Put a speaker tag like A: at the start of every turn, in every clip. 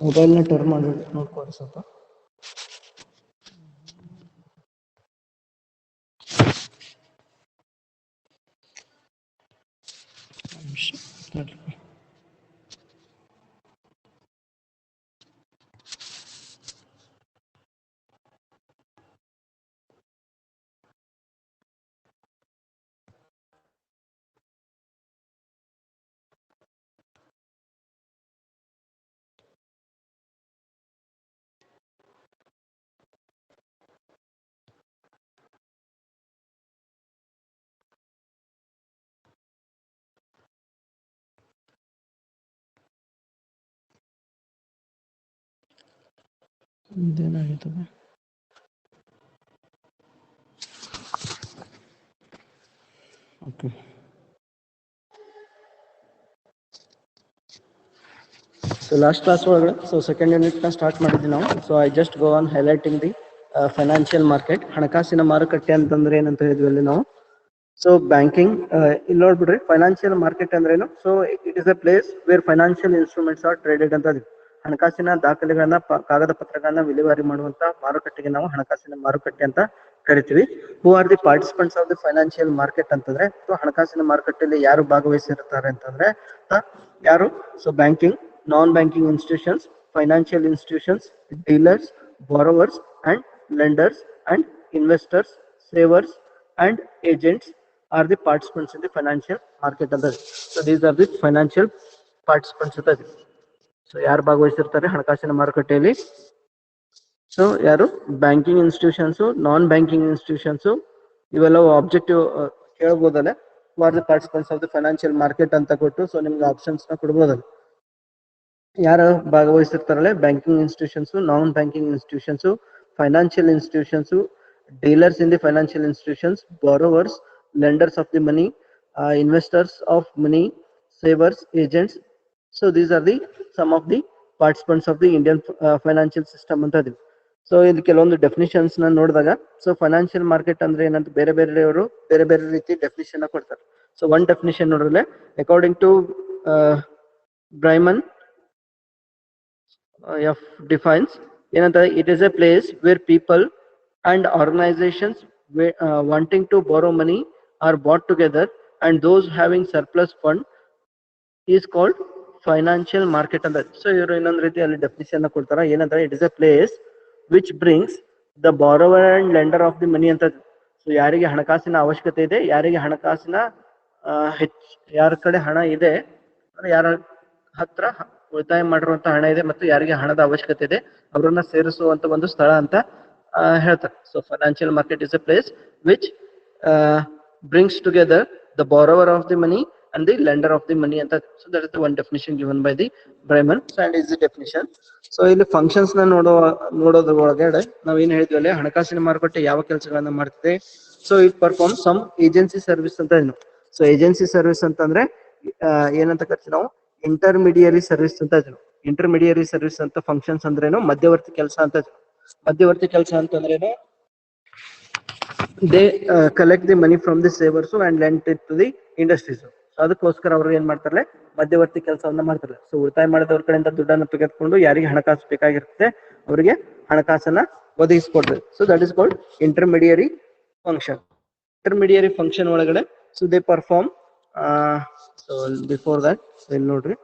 A: ಮೊಬೈಲ್ನ ಟರ್ನ್ ಮಾಡಿ ನೋಡ್ಕೊರಿ ಸ್ವಲ್ಪ. ಇದೇನಾಗಿರ್ತದೆ? ಓಕೆ, ಸೊ ಲಾಸ್ಟ್ ಕ್ಲಾಸ್ ಒಳಗಡೆ ಸೆಕೆಂಡ್ ಯೂನಿಟ್ನ ಸ್ಟಾರ್ಟ್ ಮಾಡಿದ್ವಿ ನಾವು. So I just go on highlighting the financial market. ಹಣಕಾಸಿನ ಮಾರುಕಟ್ಟೆ ಅಂತಂದ್ರೆ ಏನಂತ ಹೇಳಿದ್ವಿ ಅಲ್ಲಿ ನಾವು. ಸೊ ಬ್ಯಾಂಕಿಂಗ್, ಇಲ್ಲಿ ನೋಡ್ಬಿಡ್ರಿ, ಫೈನಾನ್ಷಿಯಲ್ ಮಾರ್ಕೆಟ್ ಅಂದ್ರೇನು? So it is a place where financial instruments are traded ಅಂತ. ಹಣಕಾಸಿನ ದಾಖಲೆಗಳನ್ನ, ಕಾಗದ ಪತ್ರಗಳನ್ನ ವಿಲೇವಾರಿ ಮಾಡುವಂತ ಮಾರುಕಟ್ಟೆಗೆ ನಾವು ಹಣಕಾಸಿನ ಮಾರುಕಟ್ಟೆ ಅಂತ ಕರಿತೀವಿ. Who are the participants of the financial market ಅಂತಂದ್ರೆ, ಸೊ ಹಣಕಾಸಿನ ಮಾರುಕಟ್ಟೆಯಲ್ಲಿ ಯಾರು ಭಾಗವಹಿಸಿರ್ತಾರೆ ಅಂತಂದ್ರೆ ಯಾರು? So banking, non banking institutions, financial institutions, dealers, borrowers and lenders and investors, savers and agents are the participants in the financial market ಅಂತ. So these are the financial participants ಅಂತ. So ಯಾರು ಭಾಗವಹಿಸಿರ್ತಾರೆ ಹಣಕಾಸಿನ ಮಾರುಕಟ್ಟೆಯಲ್ಲಿ? ಸೊ ಯಾರು? Banking institutions, non banking institutions, ಇವೆಲ್ಲ objective ಕೇಳಬಹುದಲ್ಲ. Are the participants of the financial market ಅಂತ ಕೊಟ್ಟು ಸೊ ನಿಮ್ಗೆ ಆಪ್ಷನ್ಸ್ ನ ಕೊಡ್ಬೋದಲ್ಲ. ಯಾರು ಭಾಗವಹಿಸಿರ್ತಾರಲ್ಲ? Banking institutions, non banking institutions, financial institutions, dealers in the financial institutions, borrowers, lenders of the money, investors of money, savers, agents. So these are the some of the participants of the Indian financial system ಅಂತ ಇದೆ. So ಇದು ಕೆಲವೊಂದು definitions ನ ನೋಡಿದಾಗ, so financial market ಅಂದ್ರೆ ಏನಂತ ಬೇರೆ ಬೇರೆಯವರು ಬೇರೆ ಬೇರೆ ರೀತಿ ಡೆಫಿನಿಷನ್ ಕೊಡ್ತಾರೆ. ಸೊ ಒನ್ ಡೆಫಿನಿಷನ್ ನೋಡಿದ್ರೆ, ಅಕಾರ್ಡಿಂಗ್ ಟು ಬ್ರೈಮನ್ defines ಏನಂತ? it is a place where people and organizations wanting to borrow money are bought together, and those having surplus fund is called financial market ಅಂತ. So ಇವರು ಇನ್ನೊಂದು ರೀತಿ ಅಲ್ಲಿ definition ಕೊಡ್ತಾರ. ಏನಂದ್ರೆ, it is a place which brings the borrower and lender of the money ಅಂತ. So ಯಾರಿಗೆ ಹಣಕಾಸಿನ ಅವಶ್ಯಕತೆ ಇದೆ, ಯಾರಿಗೆ ಹಣಕಾಸಿನ ಯಾರ ಕಡೆ ಹಣ ಇದೆ, ಯಾರ ಹತ್ರ ಉಳಿತಾಯ ಮಾಡಿರುವಂತ ಹಣ ಇದೆ ಮತ್ತು ಯಾರಿಗೆ ಹಣದ ಅವಶ್ಯಕತೆ ಇದೆ ಅವರನ್ನ ಸೇರಿಸುವಂತ ಒಂದು ಸ್ಥಳ ಅಂತ ಹೇಳ್ತಾರೆ. So financial market is A place which brings together the borrower of the money and the lender of the money ಅಂತ. So that is the one definition given by the Bryman and is the definition. So ಇಲ್ಲಿ functions ನ ನೋಡೋದ್ರ ಒಳಗಡೆ ನಾವ್ ಏನ್ ಹೇಳಿದ್ವಿ ಅಲ್ಲಿ, ಹಣಕಾಸಿನ ಮಾರುಕಟ್ಟೆ ಯಾವ ಕೆಲಸಗಳನ್ನ ಮಾಡ್ತಿದೆ? So it perform some agency service ಅಂತ ಏನು. ಸೊ ಏಜೆನ್ಸಿ ಸರ್ವಿಸ್ ಅಂತಂದ್ರೆ ಏನಂತ ಕರಿತೀವಿ ನಾವು? ಇಂಟರ್ಮಿಡಿಯರಿ ಸರ್ವಿಸ್ ಅಂತ ಇದ್ರು. ಇಂಟರ್ಮಿಡಿಯರಿ ಸರ್ವಿಸ್ ಅಂತ ಫಂಕ್ಷನ್ಸ್ ಅಂದ್ರೇನು? ಮಧ್ಯವರ್ತಿ ಕೆಲಸ ಅಂತ. ಮಧ್ಯವರ್ತಿ ಕೆಲಸ ಅಂತಂದ್ರೇನು? They collect the money from the savers and lend it to the industries. ಅದಕ್ಕೋಸ್ಕರ ಅವರು ಏನ್ ಮಾಡ್ತಾರೆ? ಮಧ್ಯವರ್ತಿ ಕೆಲಸವನ್ನ ಮಾಡ್ತಾರೆ. ಸೊ ಉಳಿತಾಯ ಮಾಡಿದವ್ರ ಕಡೆಯಿಂದ ದುಡ್ಡನ್ನು ತೆಗೆದುಕೊಂಡು ಯಾರಿಗೆ ಹಣಕಾಸು ಬೇಕಾಗಿರುತ್ತೆ ಅವರಿಗೆ ಹಣಕಾಸನ್ನ ಒದಗಿಸಿಕೊಡ್ತಾರೆ. So that is called intermediary function. Intermediary function ಒಳಗಡೆ so they perform. So before that ಇಲ್ಲಿ ನೋಡ್ರಿ,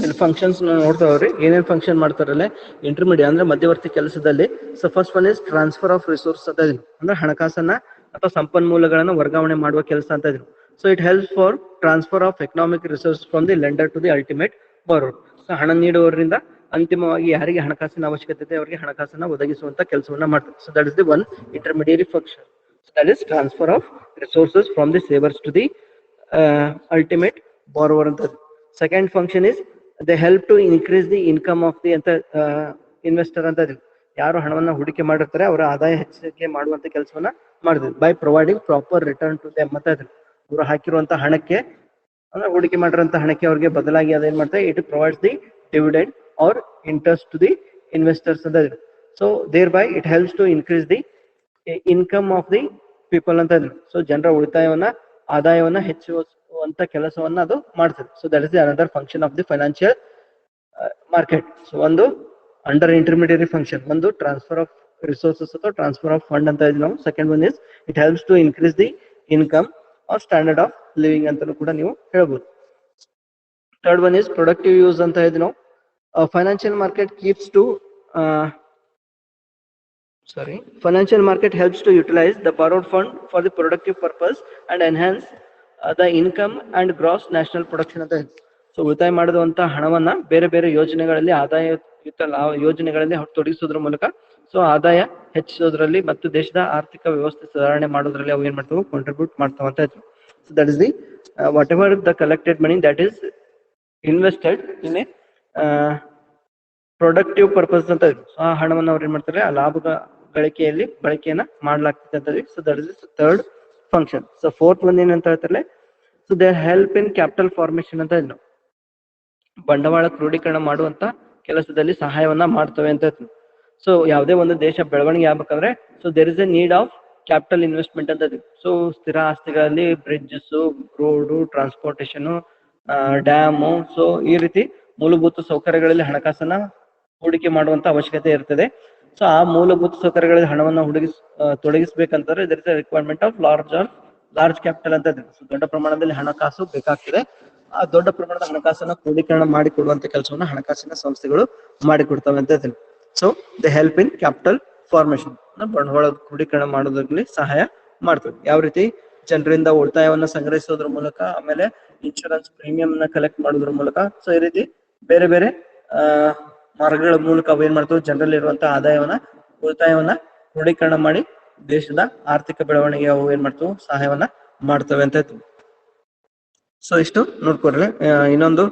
A: ಇಲ್ಲಿ ಫಂಕ್ಷನ್ಸ್ ನೋಡ್ತಾವ್ರಿ. ಏನೇನ್ ಫಂಕ್ಷನ್ ಮಾಡ್ತಾರಲ್ಲ ಇಂಟರ್ಮೀಡಿಯೇಟ್ ಅಂದ್ರೆ ಮಧ್ಯವರ್ತಿ ಕೆಲಸದಲ್ಲಿ. So first one is transfer of resource ಅಂತ ಇದ್ರು. ಅಂದ್ರೆ ಹಣಕಾಸನ್ನ ಅಥವಾ ಸಂಪನ್ಮೂಲಗಳನ್ನ ವರ್ಗಾವಣೆ ಮಾಡುವ ಕೆಲಸ ಅಂತ ಇದ್ರು. So it help for transfer of economic resource from the lender to the ultimate borrower. So ಹಣ ನೀಡುವವರಿಂದ ಅಂತಿಮವಾಗಿ ಯಾರಿಗೆ ಹಣಕಾಸಿನ ಅವಶ್ಯಕತೆ ಇದೆ ಅವರಿಗೆ ಹಣಕಾಸನ್ನ ಒದಗಿಸುವಂತ ಕೆಲಸವನ್ನ ಮಾಡ್ತಾರೆ. So that is the one intermediary function. So that is transfer of resources from the savers to the ultimate borrower ಅಂತ. Second function is they help to increase the income of the investor ಅಂತ. ಯಾರು ಹಣವನ್ನ ಹೂಡಿಕೆ ಮಾಡಿರ್ತಾರೆ ಅವರ ಆದಾಯ ಹೆಚ್ಚಿಗೆ ಮಾಡುವಂತ ಕೆಲಸವನ್ನ ಮಾಡಿದ್ವಿ by providing proper return to them ಅಂತ ಇದ್ರು. ಇವರು ಹಾಕಿರುವಂತ ಹಣಕ್ಕೆ ಅಂದ್ರೆ ಹೂಡಿಕೆ ಮಾಡಿರುವಂತ ಹಣಕ್ಕೆ ಅವ್ರಿಗೆ ಬದಲಾಗಿ ಅದೇನ್ ಮಾಡ್ತಾರೆ, it provides the dividend or interest to the investors ಅಂತ ಇದ್ರು. So thereby it helps to increase the income of the people ಅಂತ ಇದ್ರು. ಸೊ ಜನರ ಉಳಿತಾಯವನ್ನ ಆದಾಯವನ್ನ ಹೆಚ್ಚುವಂತ ಕೆಲಸವನ್ನ ಅದು ಮಾಡ್ತದೆ. So that is the another function of the financial market. So ಒಂದು ಅಂಡರ್ ಇಂಟರ್ಮೀಡಿಯರಿ ಫಂಕ್ಷನ್, ಒಂದು ಟ್ರಾನ್ಸ್ಫರ್ ಆಫ್ ರಿಸೋರ್ಸಸ್ ಅಥವಾ ಟ್ರಾನ್ಸ್ಫರ್ ಆಫ್ ಫಂಡ್ ಅಂತ ಇದ್ವಿ ನಾವು. Second one is it helps to increase the income or standard of living ಅಂತಾನು ಕೂಡ ನೀವು ಹೇಳ್ಬೋದು. Third one is productive use ಅಂತ ಇದ್ವಿ ನಾವು. Financial market keeps to financial market helps to utilize the borrowed fund for the productive purpose and enhance the income and gross national production ಅಂತ ಇದೆ. So ಉಳಿತಾಯ ಮಾಡಿರುವಂತಹ ಹಣವನ್ನ ಬೇರೆ ಬೇರೆ ಯೋಜನೆಗಳಲ್ಲಿ ಆದಾಯಯುತ ಯೋಜನೆಗಳಲ್ಲಿ ತೊಡಗಿಸೋದ್ರ ಮೂಲಕ ಸೊ ಆದಾಯ ಹೆಚ್ಚಿಸೋದ್ರಲ್ಲಿ ಮತ್ತು ದೇಶದ ಆರ್ಥಿಕ ವ್ಯವಸ್ಥೆ ಸುಧಾರಣೆ ಮಾಡೋದ್ರಲ್ಲಿ ಅವು ಏನ್ ಮಾಡ್ತಾವೆ, ಕಾಂಟ್ರಿಬ್ಯೂಟ್ ಮಾಡ್ತಾವಂತ ಇದ್ರು. So that is the what ever the collected money that is invested in a productive purpose ಅಂತ ಇದ್ರು. ಸೊ ಆ ಹಣವನ್ನು ಅವ್ರು ಏನ್ ಮಾಡ್ತಾರೆ, ಆ ಲಾಭ ಗಳಿಕೆಯಲ್ಲಿ ಬಳಕೆಯನ್ನ ಮಾಡ್ಲಾಗ್ತದೆ ಅಂತ. So that is third function. So fourth one ಏನಂತ ಹೇಳ್ತಾರೆ, so they help in capital formation ಅಂತ ಇದ್ರು. ಬಂಡವಾಳ ಕ್ರೋಢೀಕರಣ ಮಾಡುವಂತ ಕೆಲಸದಲ್ಲಿ ಸಹಾಯವನ್ನ ಮಾಡ್ತವೆ ಅಂತ ಇದ್ರು. ಸೊ ಯಾವುದೇ ಒಂದು ದೇಶ ಬೆಳವಣಿಗೆ ಆಗ್ಬೇಕಂದ್ರೆ so there is a need of capital investment ಅಂತ ಇದ್ರು. ಸೊ ಸ್ಥಿರ ಆಸ್ತಿಗಳಲ್ಲಿ bridges, road, transportation, dam, so ಈ ರೀತಿ ಮೂಲಭೂತ ಸೌಕರ್ಯಗಳಲ್ಲಿ ಹಣಕಾಸನ್ನ ಹೂಡಿಕೆ ಮಾಡುವಂತ ಅವಶ್ಯಕತೆ ಇರ್ತದೆ. ಸೊ ಆ ಮೂಲಭೂತ ಸೌಕರ್ಯಗಳಲ್ಲಿ ಹಣವನ್ನು ತೊಡಗಿಸ್ಬೇಕಂತಂದ್ರೆ ಇದರ್ is requirement of large capital ಅಂತ ಇದೆ. ಸೊ ದೊಡ್ಡ ಪ್ರಮಾಣದಲ್ಲಿ ಹಣಕಾಸು ಬೇಕಾಗ್ತದೆ. ಆ ದೊಡ್ಡ ಪ್ರಮಾಣದ ಹಣಕಾಸನ್ನ ಕ್ರೋಢೀಕರಣ ಮಾಡಿಕೊಡುವಂತ ಕೆಲಸವನ್ನ ಹಣಕಾಸಿನ ಸಂಸ್ಥೆಗಳು ಮಾಡಿಕೊಡ್ತವೆ ಅಂತ ಇದೆ. So they help in capital formation, ಬಂಡವಾಳ ಕ್ರೋಢೀಕರಣ ಮಾಡೋದ್ರಲ್ಲಿ ಸಹಾಯ ಮಾಡ್ತದೆ. ಯಾವ ರೀತಿ ಜನರಿಂದ ಉಳಿತಾಯವನ್ನ ಸಂಗ್ರಹಿಸೋದ್ರ ಮೂಲಕ, ಆಮೇಲೆ ಇನ್ಶೂರೆನ್ಸ್ ಪ್ರೀಮಿಯಂ ನ ಕಲೆಕ್ಟ್ ಮಾಡೋದ್ರ ಮೂಲಕ, ಸೊ ಈ ರೀತಿ ಬೇರೆ ಬೇರೆ ಮಾರ್ಗಗಳ ಮೂಲಕ ಅವು ಏನ್ ಮಾಡ್ತವೆ, ಜನರಲ್ಲಿ ಇರುವಂತಹ ಆದಾಯವನ್ನ ಉಳಿತಾಯವನ್ನ ಕ್ರೋಢೀಕರಣ ಮಾಡಿ ದೇಶದ ಆರ್ಥಿಕ ಬೆಳವಣಿಗೆ ಅವು ಏನ್ ಮಾಡ್ತವೆ, ಸಹಾಯವನ್ನ ಮಾಡ್ತವೆ ಅಂತ ಇತ್ತು. ಸೊ ಇಷ್ಟು ನೋಡ್ಕೊಡ್ರಿ. ಇನ್ನೊಂದು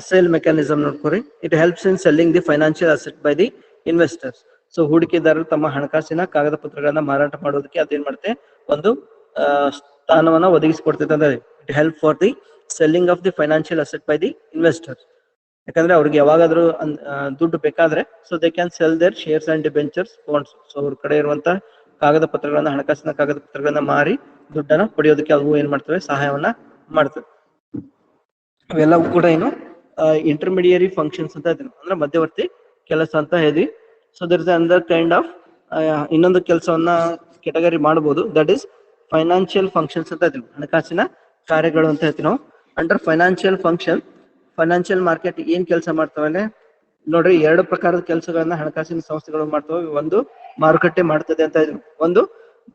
A: ಸೇಲ್ ಮೆಕ್ಯಾನಿಸಮ್ ನೋಡ್ಕೊರಿ. It helps in selling the financial asset by the investors. So ಹೂಡಿಕೆದಾರರು ತಮ್ಮ ಹಣಕಾಸಿನ ಕಾಗದ ಪತ್ರಗಳನ್ನ ಮಾರಾಟ ಮಾಡೋದಕ್ಕೆ ಅದೇನ್ ಮಾಡುತ್ತೆ, ಒಂದು ಸ್ಥಾನವನ್ನ ಒದಗಿಸಿಕೊಡ್ತೈತೆ ಅಂತ. It help for the selling of the financial asset by the investors. ಯಾಕಂದ್ರೆ ಅವ್ರಿಗೆ ಯಾವಾಗಾದ್ರೂ ದುಡ್ಡು ಬೇಕಾದ್ರೆ so they can sell their shares and debentures, bonds. So ಅವ್ರ ಕಡೆ ಇರುವಂತಹ ಕಾಗದ ಪತ್ರಗಳನ್ನ, ಹಣಕಾಸಿನ ಕಾಗದ ಪತ್ರಗಳನ್ನ ಮಾರಿ ದುಡ್ಡನ್ನ ಪಡೆಯೋದಕ್ಕೆ ಅವು ಏನ್ ಮಾಡ್ತವೆ, ಸಹಾಯವನ್ನ ಮಾಡ್ತವೆ. ಅವೆಲ್ಲವೂ ಕೂಡ ಏನು ಇಂಟರ್ಮಿಡಿಯರಿ ಫಂಕ್ಷನ್ಸ್ ಅಂತ ಇದ್ರು, ಅಂದ್ರೆ ಮಧ್ಯವರ್ತಿ ಕೆಲಸ ಅಂತ ಹೇಳಿ. ಸೊ ದರ್ ಇಸ್ ಅಂದರ್ ಕೈಂಡ್ ಆಫ್ ಇನ್ನೊಂದು ಕೆಲಸವನ್ನ ಕೆಟಗರಿ ಮಾಡಬಹುದು, ದಟ್ ಈಸ್ ಫೈನಾನ್ಷಿಯಲ್ ಫಂಕ್ಷನ್ಸ್ ಅಂತ ಇದ್ರು, ಹಣಕಾಸಿನ ಕಾರ್ಯಗಳು ಅಂತ ಹೇಳ್ತೀವಿ ನಾವು. Under financial function, financial market ಏನ್ ಕೆಲಸ ಮಾಡ್ತವೆ ನೋಡ್ರಿ, ಎರಡು ಪ್ರಕಾರದ ಕೆಲಸಗಳನ್ನ ಹಣಕಾಸಿನ ಸಂಸ್ಥೆಗಳು ಮಾಡ್ತವೆ. ಒಂದು ಮಾರುಕಟ್ಟೆ ಮಾಡ್ತದೆ ಅಂತ ಇದ್ರು, ಒಂದು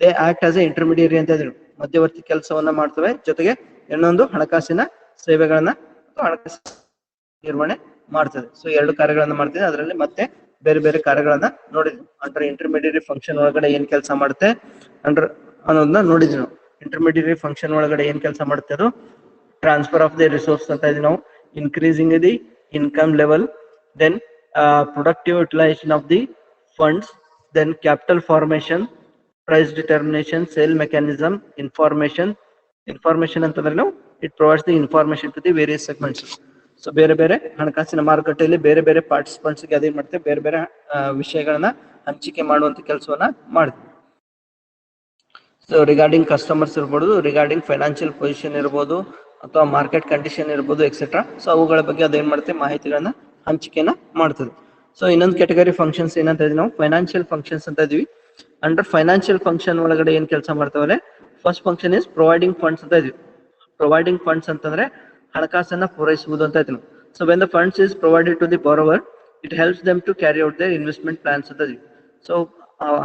A: ದೇ ಆಕ್ಟ್ ಆಸ್ ಎ ಇಂಟರ್ಮಿಡಿಯರಿ ಅಂತ ಇದ್ರು, ಮಧ್ಯವರ್ತಿ ಕೆಲಸವನ್ನ ಮಾಡ್ತವೆ. ಜೊತೆಗೆ ಇನ್ನೊಂದು ಹಣಕಾಸಿನ ಸೇವೆಗಳನ್ನ ಹಣಕಾಸಿನ ನಿರ್ವಹಣೆ ಮಾಡ್ತದೆ. ಸೊ ಎರಡು ಕಾರ್ಯಗಳನ್ನ ಮಾಡ್ತದೆ. ಅದರಲ್ಲಿ ಮತ್ತೆ ಬೇರೆ ಬೇರೆ ಕಾರ್ಯಗಳನ್ನ ನೋಡಿದ್ವಿ. ಅಂಡರ್ ಇಂಟರ್ಮಿಡಿಯರಿ ಫಂಕ್ಷನ್ ಒಳಗಡೆ ಏನ್ ಕೆಲಸ ಮಾಡುತ್ತೆ ಅಂಡರ್ ಅನ್ನೋದನ್ನ ನೋಡಿದ್ವಿ ನಾವು. ಇಂಟರ್ಮಿಡಿಯರಿ ಫಂಕ್ಷನ್ ಒಳಗಡೆ ಏನ್ ಕೆಲಸ ಮಾಡುತ್ತೆ, ಅದು ಟ್ರಾನ್ಸ್ಫರ್ ಆಫ್ ದಿ ರಿಸೋರ್ಸ್ ಅಂತ ಇದ್ವಿ ನಾವು, increasing the income level, then productive utilization of the funds, then capital formation, price determination, sale mechanism, information ಅಂತಂದ್ರೆ ನಾವು it provides the information to the various segments. So ಬೇರೆ ಬೇರೆ ಹಣಕಾಸಿನ ಮಾರುಕಟ್ಟೆಯಲ್ಲಿ ಬೇರೆ ಬೇರೆ ಪಾರ್ಟಿಸಿಪೆಂಟ್ಸ್ ಗೆ ಅದೇನ್ ಮಾಡುತ್ತೆ, ಬೇರೆ ಬೇರೆ ವಿಷಯಗಳನ್ನ ಹಂಚಿಕೆ ಮಾಡುವಂತ ಕೆಲಸವನ್ನ ಮಾಡುತ್ತೆ. ಸೊ ರಿಗಾರ್ಡಿಂಗ್ ಕಸ್ಟಮರ್ಸ್ ಇರ್ಬೋದು, ರಿಗಾರ್ಡಿಂಗ್ ಫೈನಾನ್ಷಿಯಲ್ ಪೊಸಿಷನ್ ಇರ್ಬೋದು, ಅಥವಾ ಮಾರ್ಕೆಟ್ ಕಂಡೀಷನ್ ಇರ್ಬೋದು, ಎಕ್ಸೆಟ್ರಾ. ಸೊ ಅವುಗಳ ಬಗ್ಗೆ ಅದೇನ್ ಮಾಡುತ್ತೆ, ಮಾಹಿತಿಗಳನ್ನ ಹಂಚಿಕೆಯನ್ನ ಮಾಡ್ತದೆ. ಸೊ ಇನ್ನೊಂದು ಕೆಟಗರಿ ಫಂಕ್ಷನ್ಸ್ ಏನಂತ ಇದ್ವಿ ನಾವು, ಫೈನಾನ್ಷಿಯಲ್ ಫಂಕ್ಷನ್ಸ್ ಅಂತ ಇದೀವಿ. ಅಂಡರ್ ಫೈನಾನ್ಷಿಯಲ್ ಫಂಕ್ಷನ್ ಒಳಗಡೆ ಏನ್ ಕೆಲಸ ಮಾಡ್ತಾವಲ್ಲ, first function is providing funds ಅಂತ ಇದೀವಿ. ಪ್ರೊವೈಡಿಂಗ್ ಫಂಡ್ಸ್ ಅಂತಂದ್ರೆ ಹಣಕಾಸನ್ನ ಪೂರೈಸುವುದು ಅಂತ ಇದ್ವಿ. So when the funds is provided to the borrower, it helps them to carry out their investment plans ಅಂತ ಇದೀವಿ. ಸೊ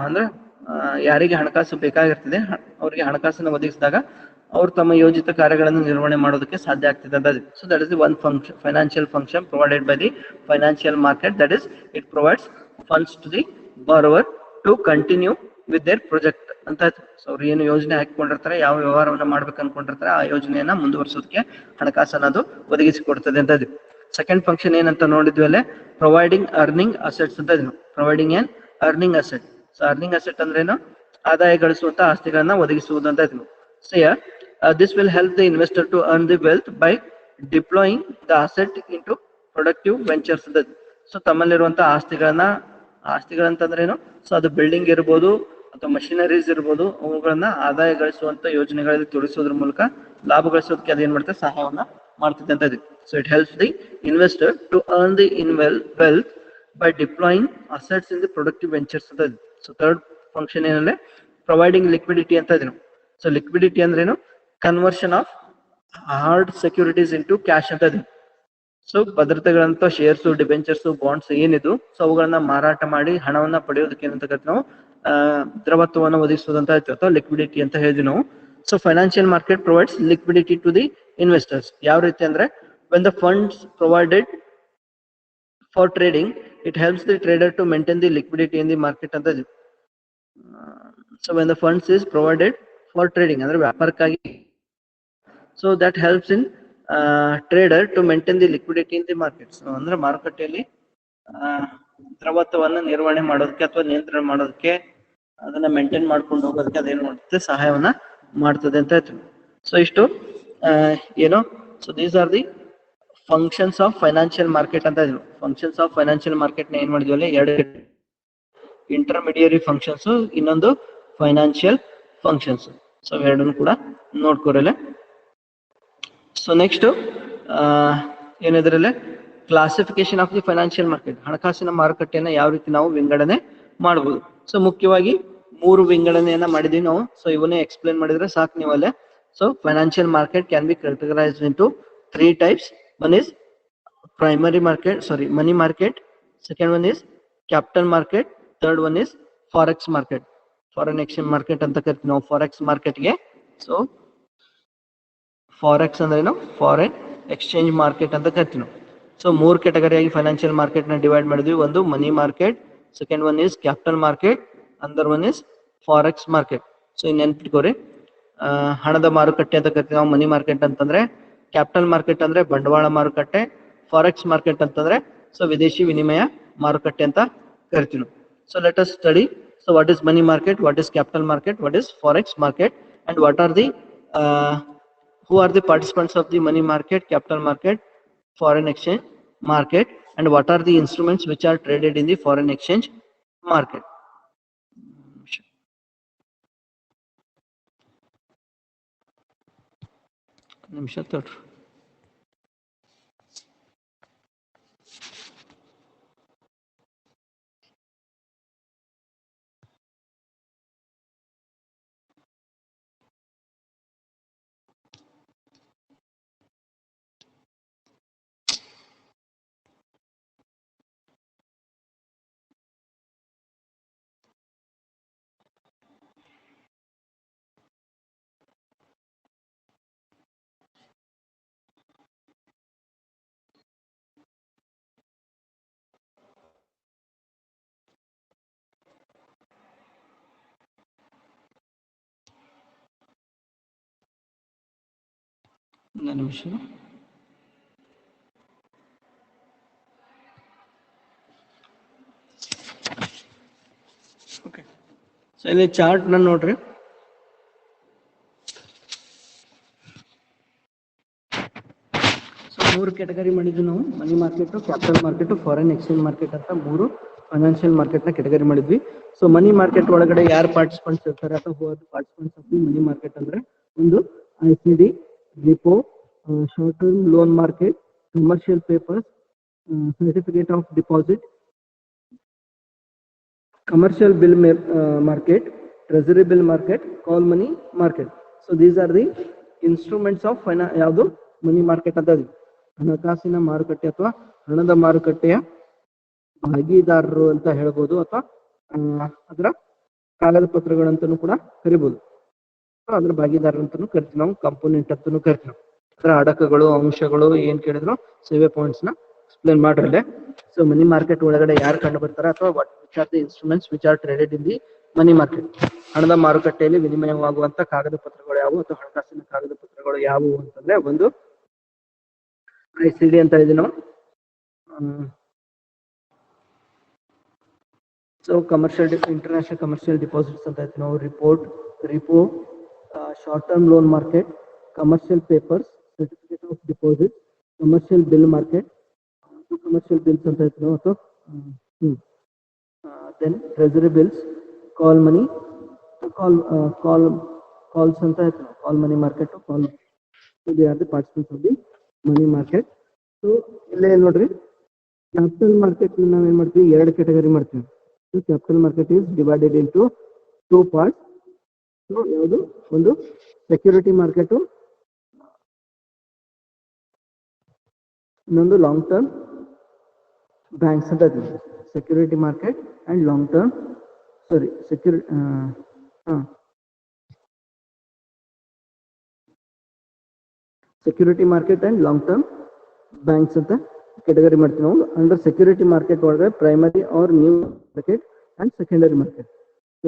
A: ಅಂದ್ರೆ ಯಾರಿಗೆ ಹಣಕಾಸು ಬೇಕಾಗಿರ್ತದೆ ಅವರಿಗೆ ಹಣಕಾಸನ್ನು ಒದಗಿಸಿದಾಗ ಅವ್ರು ತಮ್ಮ ಯೋಜಿತ ಕಾರ್ಯಗಳನ್ನು ನಿರ್ವಹಣೆ ಮಾಡೋದಕ್ಕೆ ಸಾಧ್ಯ ಆಗ್ತದೆ ಅಂತ. So that is the one function, financial function provided by the financial market, that is it provides funds to the borrower to continue with their project ಅಂತ. ಸೊ ಅವ್ರು ಏನು ಯೋಜನೆ ಹಾಕಿಕೊಂಡಿರ್ತಾರೆ, ಯಾವ ವ್ಯವಹಾರವನ್ನ ಮಾಡ್ಬೇಕು ಅನ್ಕೊಂಡಿರ್ತಾರೆ, ಆ ಯೋಜನೆಯನ್ನ ಮುಂದುವರಿಸೋದಕ್ಕೆ ಹಣಕಾಸನ್ನು ಅದು ಒದಗಿಸಿ ಕೊಡ್ತದೆ ಅಂತ. ಸೆಕೆಂಡ್ ಫಂಕ್ಷನ್ ಏನಂತ ನೋಡಿದ್ವಿ ಅಲ್ಲೇ, ಪ್ರೊವೈಡಿಂಗ್ ಅರ್ನಿಂಗ್ ಅಸೆಟ್ಸ್ ಅಂತ ಇದ್ವಿ. ಪ್ರೊವೈಡಿಂಗ್ ಏನ್ earning asset. So earning asset ಅಂದ್ರೇನು? ಆದಾಯ ಗಳಿಸುವಂತ ಆಸ್ತಿಗಳನ್ನ ಒದಗಿಸುವುದು ಅಂತ ಇದು. So this will help the investor to earn the wealth by deploying the asset into productive ventures. So ತಮ್ಮಲ್ಲಿರುವಂತಹ ಆಸ್ತಿಗಳಂತಂದ್ರೇನು? ಸೊ ಅದು ಬಿಲ್ಡಿಂಗ್ ಇರ್ಬೋದು ಅಥವಾ ಮಷಿನರೀಸ್ ಇರ್ಬೋದು, ಅವುಗಳನ್ನ ಆದಾಯ ಗಳಿಸುವಂತ ಯೋಜನೆಗಳಲ್ಲಿ ತೊಡಗಿಸೋದ್ರ ಮೂಲಕ ಲಾಭ ಗಳಿಸೋದಕ್ಕೆ ಅದೇನ್ ಮಾಡ್ತದೆ? ಸಹಾಯವನ್ನ ಮಾಡ್ತದೆ ಅಂತ ಇದೆ. So it helps the investor to earn the wealth by deploying assets in the productive ventures ಅಂತ ಇದೆ. ಸೊ ಥರ್ಡ್ ಫಂಕ್ಷನ್ ಏನಂದ್ರೆ ಪ್ರೊವೈಡಿಂಗ್ ಲಿಕ್ವಿಡಿಟಿ ಅಂತ ಇದೆ. ಸೊ ಲಿಕ್ವಿಡಿಟಿ ಅಂದ್ರೇನು? Conversion of hard securities into cash ಅಂತ ಇದೆ. ಸೊ ಭದ್ರತೆಗಳಂತ ಶೇರ್ಸ್, ಡಿಬೆಂಚರ್ಸ್, ಬಾಂಡ್ಸ್ ಏನಿದು, ಸೊ ಅವುಗಳನ್ನ ಮಾರಾಟ ಮಾಡಿ ಹಣವನ್ನ ಪಡೆಯೋದಕ್ಕೆ ಏನಂತ ಕರಿತೀವಿ ನಾವು? ದ್ರವತ್ವವನ್ನು ಒದಗಿಸೋದಂತ ಹೇಳ್ತೀವಿ ಅಥವಾ ಲಿಕ್ವಿಡಿಟಿ ಅಂತ ಹೇಳಿದ್ವಿ ನಾವು. So financial market provides liquidity to the investors. ಯಾವ ರೀತಿ ಅಂದ್ರೆ, when the funds provided for trading, it helps the trader to maintain the liquidity in the market ಅಂತ ಇದೆ. So when the funds is provided for trading ಅಂದ್ರೆ ವ್ಯಾಪಾರಕ್ಕಾಗಿ, so that helps in trader to maintain the liquidity in the market. So ಅಂದ್ರೆ ಮಾರುಕಟ್ಟೆಯಲ್ಲಿ ದ್ರವತ್ವವನ್ನು ನಿರ್ವಹಣೆ ಮಾಡೋದಕ್ಕೆ ಅಥವಾ ನಿಯಂತ್ರಣ ಮಾಡೋದಕ್ಕೆ, ಅದನ್ನ ಮೇಂಟೈನ್ ಮಾಡ್ಕೊಂಡು ಹೋಗೋದಕ್ಕೆ ಅದೇನು ಮಾಡುತ್ತೆ? ಸಹಾಯವನ್ನ ಮಾಡ್ತದೆ ಅಂತ ಹೇಳ್ತೀವಿ. ಸೊ ಇಷ್ಟು ಏನು? So these are the functions of financial market ಅಂತ ಇದ್ರು. ಫಂಕ್ಷನ್ಸ್ ಆಫ್ ಫೈನಾನ್ಷಿಯಲ್ ಮಾರ್ಕೆಟ್ ನ ಏನ್ ಮಾಡಿದ್ವಿ ಅಲ್ಲಿ? ಎರಡು: ಇಂಟರ್ಮಿಡಿಯರಿ ಫಂಕ್ಷನ್ಸ್, ಇನ್ನೊಂದು ಫೈನಾನ್ಷಿಯಲ್ ಫಂಕ್ಷನ್ಸ್. ಸೊ ಎರಡನ್ನು ಕೂಡ ನೋಡ್ಕೊರಲ್ಲ. ಸೊ ನೆಕ್ಸ್ಟ್ ಏನಿದ್ರಲ್ಲೇ classification of the financial market, ಹಣಕಾಸಿನ ಮಾರುಕಟ್ಟೆಯನ್ನ ಯಾವ ರೀತಿ ನಾವು ವಿಂಗಡಣೆ ಮಾಡಬಹುದು. ಸೊ ಮುಖ್ಯವಾಗಿ 3 ವಿಂಗಡಣೆಯನ್ನ ಮಾಡಿದೀವಿ ನಾವು. ಸೊ ಇವನ್ನೇ ಎಕ್ಸ್ಪ್ಲೇನ್ ಮಾಡಿದ್ರೆ ಸಾಕು ನೀವು ಅಲ್ಲೇ. So financial market can B categorized into 3 types. One is primary market, money market. Second one is capital market. Third one is forex market, foreign exchange market ಅಂತ ಕರಿತೀವಿ ನಾವು forex market ಗೆ. So forex ಅಂದ್ರೆ ಏನು? Foreign exchange market ಅಂತ ಕರಿತೀವಿ ನಾವು. So 3 ಕೆಟಗರಿಯಾಗಿ ಫೈನಾನ್ಷಿಯಲ್ ಮಾರ್ಕೆಟ್ ನ ಡಿವೈಡ್ ಮಾಡಿದ್ವಿ. ಒಂದು money market, second one is capital market, another one is forex market. So ನೆನ್ಪಿಟ್ಕೋರಿ, ಹಣದ ಮಾರುಕಟ್ಟೆ ಅಂತ ಕರಿತೀವಿ ನಾವು ಮನಿ ಮಾರ್ಕೆಟ್ ಅಂತಂದ್ರೆ. ಕ್ಯಾಪಿಟಲ್ ಮಾರ್ಕೆಟ್ ಅಂದ್ರೆ ಬಂಡವಾಳ ಮಾರುಕಟ್ಟೆ. ಫಾರೆಕ್ಸ್ ಮಾರ್ಕೆಟ್ ಅಂತಂದ್ರೆ ಸೊ ವಿದೇಶಿ ವಿನಿಮಯ ಮಾರುಕಟ್ಟೆ ಅಂತ ಕರಿತೀವಿ. So let us study. So what is money market, what is capital market, what is forex market, and what are the who are the participants of the money market, capital market, foreign exchange market, and what are the instruments which are traded in the foreign exchange market. ನಿಮಿಷ. Okay, so ಇಲ್ಲಿ chart ನ ನೋಡ್ರಿ. So 3 category ಮಾಡಿದ್ವಿ ನಾವು: money market, capital market, foreign exchange market ಅಂತ 3 financial market ನ category ಮಾಡಿದ್ವಿ. So money market ಒಳಗಡೆ ಯಾರು ಪಾರ್ಟಿಸಿಪೆಂಟ್ಸ್ ಇರ್ತಾರೆ ಅಥವಾ participants of the money market ಅಂದ್ರೆ, ಒಂದು ICD, repo, short term loan market, commercial papers, certificate of deposit, commercial bill market, treasury bill market, call money market. So these are the instruments of ಯಾವುದು money market ಅಂತ. ಹಣಕಾಸಿನ ಮಾರುಕಟ್ಟೆ ಅಥವಾ ಹಣದ ಮಾರುಕಟ್ಟೆಯ ಭಾಗಿದಾರರು ಅಂತ ಹೇಳ್ಬೋದು, ಅಥವಾ ಅದರ ಕಾಗದ ಪತ್ರಗಳಂತನೂ ಕೂಡ ಕರಿಬಹುದು. ಅದ್ರ ಭಾಗಿದಾರರು ಅಂತಾನು ಕರಿತೀವಿ ನಾವು, ಕಂಪೋನೆಂಟ್ ಅಂತಾನು ಕರಿತೀವಿ. ಅದರ ಅಡಕಗಳು, ಅಂಶಗಳು ಏನ್ ಕೇಳಿದ್ರು ಸೇವೆ ಪಾಯಿಂಟ್ಸ್ ನ ಎಕ್ಸ್ಪ್ಲೇನ್ ಮಾಡ್ರಲ್ಲೇ. ಸೊ ಮನಿ ಮಾರ್ಕೆಟ್ ಒಳಗಡೆ ಯಾರು ಕಂಡು ಬರ್ತಾರೆ ಅಥವಾ which are the instruments which are traded in the money market, ಹಣದ ಮಾರುಕಟ್ಟೆಯಲ್ಲಿ ವಿನಿಮಯವಾಗುವಂತ ಕಾಗದ ಪತ್ರಗಳು ಯಾವುವು ಅಥವಾ ಹಣಕಾಸಿನ ಕಾಗದ ಪತ್ರಗಳು ಯಾವುವು ಅಂತಂದ್ರೆ, ಒಂದು ICD ಅಂತ ಇದೀವಿ ನಾವು. ಸೊ ಇಂಟರ್ನ್ಯಾಷನಲ್ ಕಮರ್ಷಿಯಲ್ ಡಿಪಾಸಿಟ್ಸ್ ಅಂತ ಹೇಳ್ತೀವಿ ನಾವು. Repo, short term loan market, commercial papers, certificate of deposit, commercial bill market, commercial bills ಅಂತ ಹೇಳ್ತೀವಿ ನಾವು. ಅಥವಾ then treasury bills, call money, calls ಅಂತ ಹೇಳ್ತೀವಿ ನಾವು. Call money market, they are the participants of the money market. So ಇಲ್ಲೇ ನೋಡ್ರಿ, capital market ನಾವು ಏನ್ ಮಾಡ್ತೀವಿ, 2 ಕ್ಯಾಟಗರಿ ಮಾಡ್ತೀವಿ. So capital market is divided into 2 parts. So ಯಾವುದು, ಒಂದು ಸೆಕ್ಯೂರಿಟಿ ಮಾರ್ಕೆಟ್, ಇನ್ನೊಂದು ಲಾಂಗ್ ಟರ್ಮ್ ಬ್ಯಾಂಕ್ಸ್ ಅಂತ ಹೇಳ್ತೀವಿ. Security market and long term security market and long term banks ಅಂತ ಕ್ಯಾಟಗರಿ ಮಾಡ್ತೀವಿ ನಾವು. ಅಂಡರ್ ಸೆಕ್ಯೂರಿಟಿ ಮಾರ್ಕೆಟ್ ಒಳಗೆ primary or new market and secondary market. So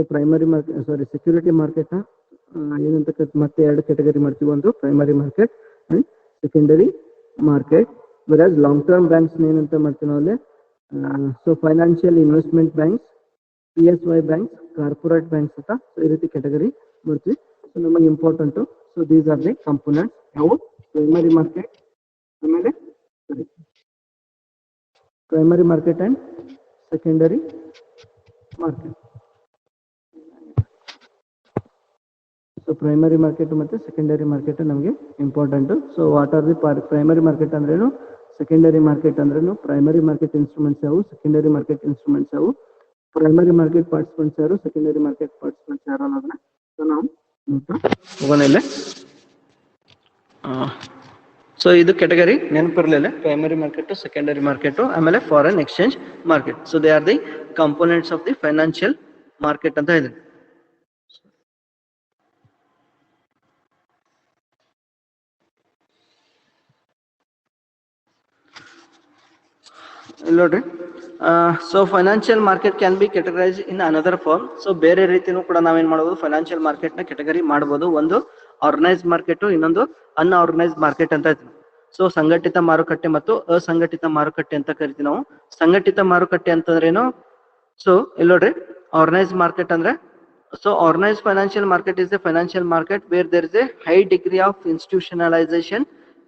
A: security market ಏನಂತ ಮತ್ತೆ 2 ಕ್ಯಾಟಗರಿ ಮಾಡ್ತೀವಿ, ಒಂದು primary market and secondary market. whereas long term banks ಏನಂತ ಮಾಡ್ತೀವಿ ನಾವು ಅಲ್ಲಿ, so financial investment banks, PSY banks, corporate banks ಅಂತ ಈ ರೀತಿ ಕ್ಯಾಟಗರಿ ಮಾಡ್ತೀವಿ. ಸೊ ನಮಗೆ important. So these are the components. ನಾವು ಪ್ರೈಮರಿ ಮಾರ್ಕೆಟ್, ಆಮೇಲೆ primary market and secondary market. So primary market ಮತ್ತೆ ಸೆಕೆಂಡರಿ ಮಾರ್ಕೆಟ್ ನಮಗೆ important. So what are the primary market ಅಂದ್ರೇನು, ಸೆಕೆಂಡರಿ ಮಾರ್ಕೆಟ್ ಅಂದ್ರೇನು, ಪ್ರೈಮರಿ ಮಾರ್ಕೆಟ್ ಇನ್ಸ್ಟ್ರೂಮೆಂಟ್ಸ್ ಯಾವು, secondary market instruments ಯಾವು, primary market participants ಯಾರು, secondary market participants ಯಾರು ಅನ್ನೋದನ್ನ so ನಾವು ಹೋಗೋಣ. ಸೊ ಇದು ಕ್ಯಾಟಗರಿ ನೆನಪಿರಲಿಲ್ಲ, ಪ್ರೈಮರಿ ಮಾರ್ಕೆಟ್, ಸೆಕೆಂಡರಿ ಮಾರ್ಕೆಟ್, ಆಮೇಲೆ foreign exchange market. So they are the components of the financial market ಅಂತ ಇದೆ. ನೋಡ್ರಿ, so financial market can be categorise in another form. So ಬೇರೆ ರೀತಿನೂ ಕೂಡ ನಾವೇನ್ ಮಾಡಬಹುದು, ಫೈನಾನ್ಷಿಯಲ್ ಮಾರ್ಕೆಟ್ ನ ಕ್ಯಾಟಗರಿ ಮಾಡಬಹುದು. ಒಂದು ಆರ್ಗನೈಸ್ಡ್ ಮಾರ್ಕೆಟ್, ಇನ್ನೊಂದು ಅನ್ಆರ್ಗನೈಸ್ಡ್ ಮಾರ್ಕೆಟ್ ಅಂತ ಹೇಳ್ತೀವಿ. ಸೊ ಸಂಘಟಿತ ಮಾರುಕಟ್ಟೆ ಮತ್ತು ಅಸಂಘಟಿತ ಮಾರುಕಟ್ಟೆ ಅಂತ ಕರಿತೀವಿ ನಾವು. ಸಂಘಟಿತ ಮಾರುಕಟ್ಟೆ ಅಂತಂದ್ರೇನು, ಸೊ ಇಲ್ಲಿ ನೋಡ್ರಿ, ಆರ್ಗನೈಸ್ಡ್ ಮಾರ್ಕೆಟ್ ಅಂದ್ರೆ, so organized financial market is a financial market where there is a high degree of institutionalization,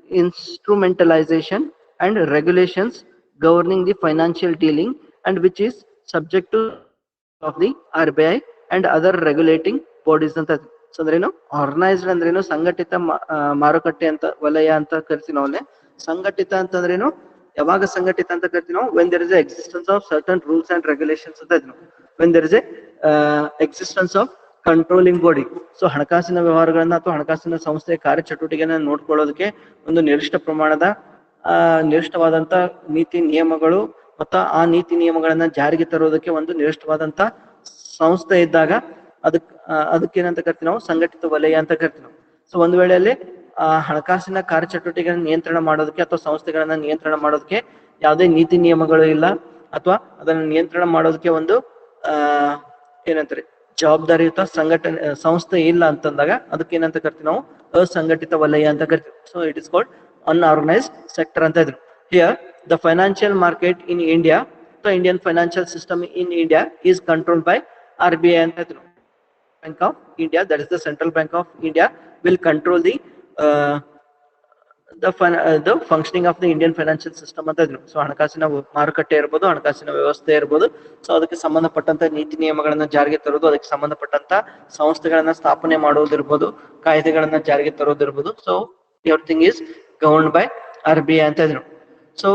A: instrumentalization and regulations governing the financial dealing, and which is subject to of the RBI and other regulating bodies ಅಂತ. So ಅಂದ್ರೇನು, organised ಅಂದ್ರೇನು, ಸಂಘಟಿತ ಮಾರುಕಟ್ಟೆ ಅಂತ ವಲಯ ಅಂತ ಕರಿತೀವಿ ನಾವು. ಸಂಘಟಿತ ಅಂತಂದ್ರೇನು, ಯಾವಾಗ ಸಂಘಟಿತ ಅಂತ ಕರಿತೀವಿ ನಾವು, when there is a existence of certain rules and regulations ಅಂತ ಇದ್ನು, when there is a existence of controlling body. So ಹಣಕಾಸಿನ ವ್ಯವಹಾರಗಳನ್ನ ಅಥವಾ ಹಣಕಾಸಿನ ಸಂಸ್ಥೆಯ ಕಾರ್ಯಚಟುವಟಿಕೆಯನ್ನು ನೋಡ್ಕೊಳ್ಳೋದಕ್ಕೆ ಒಂದು ನಿರ್ದಿಷ್ಟವಾದಂತ ನೀತಿ ನಿಯಮಗಳು ಮತ್ತು ಆ ನೀತಿ ನಿಯಮಗಳನ್ನ ಜಾರಿಗೆ ತರೋದಕ್ಕೆ ಒಂದು ನಿರ್ದಿಷ್ಟವಾದಂತ ಸಂಸ್ಥೆ ಇದ್ದಾಗ ಅದಕ್ಕೇನಂತ ಕರಿತೀವಿ ನಾವು, ಸಂಘಟಿತ ವಲಯ ಅಂತ ಕರಿತೀವಿ ನಾವು. ಸೊ ಒಂದು ವೇಳೆಯಲ್ಲಿ ಹಣಕಾಸಿನ ಕಾರ್ಯಚಟುವಟಿಕೆಗಳನ್ನ ನಿಯಂತ್ರಣ ಮಾಡೋದಕ್ಕೆ ಅಥವಾ ಸಂಸ್ಥೆಗಳನ್ನ ನಿಯಂತ್ರಣ ಮಾಡೋದಕ್ಕೆ ಯಾವುದೇ ನೀತಿ ನಿಯಮಗಳು ಇಲ್ಲ, ಅಥವಾ ಅದನ್ನ ನಿಯಂತ್ರಣ ಮಾಡೋದಕ್ಕೆ ಒಂದು ಏನಂತಾರೆ ಜವಾಬ್ದಾರಿಯುತ ಸಂಸ್ಥೆ ಇಲ್ಲ ಅಂತಂದಾಗ ಅದಕ್ಕೆ ಏನಂತ ಕರಿತೀವಿ ನಾವು, ಅಸಂಘಟಿತ ವಲಯ ಅಂತ ಕರಿತೀವಿ. So it is called unorganised sector ಅಂತ ಇದ್ರು. Here the financial market in India, the Indian financial system in India is controlled by RBI ಅಂತ ಇದ್ರು. Bank of India, that is the Central Bank of India, will control the functioning of the Indian financial system ಅಂತ ಇದ್ರು. So ಹಣಕಾಸಿನ ಮಾರುಕಟ್ಟೆ ಇರ್ಬೋದು, ಹಣಕಾಸಿನ ವ್ಯವಸ್ಥೆ ಇರ್ಬೋದು, ಸೊ ಅದಕ್ಕೆ ಸಂಬಂಧಪಟ್ಟಂತ ನೀತಿ ನಿಯಮಗಳನ್ನ ಜಾರಿಗೆ ತರೋದು, ಅದಕ್ಕೆ ಸಂಬಂಧಪಟ್ಟಂತ ಸಂಸ್ಥೆಗಳನ್ನ ಸ್ಥಾಪನೆ ಮಾಡೋದಿರ್ಬೋದು, ಕಾಯ್ದೆಗಳನ್ನ ಜಾರಿಗೆ ತರೋದಿರ್ಬೋದು. So everything is governed by RBI ಅಂತ ಇದ್ರು. ಸೊ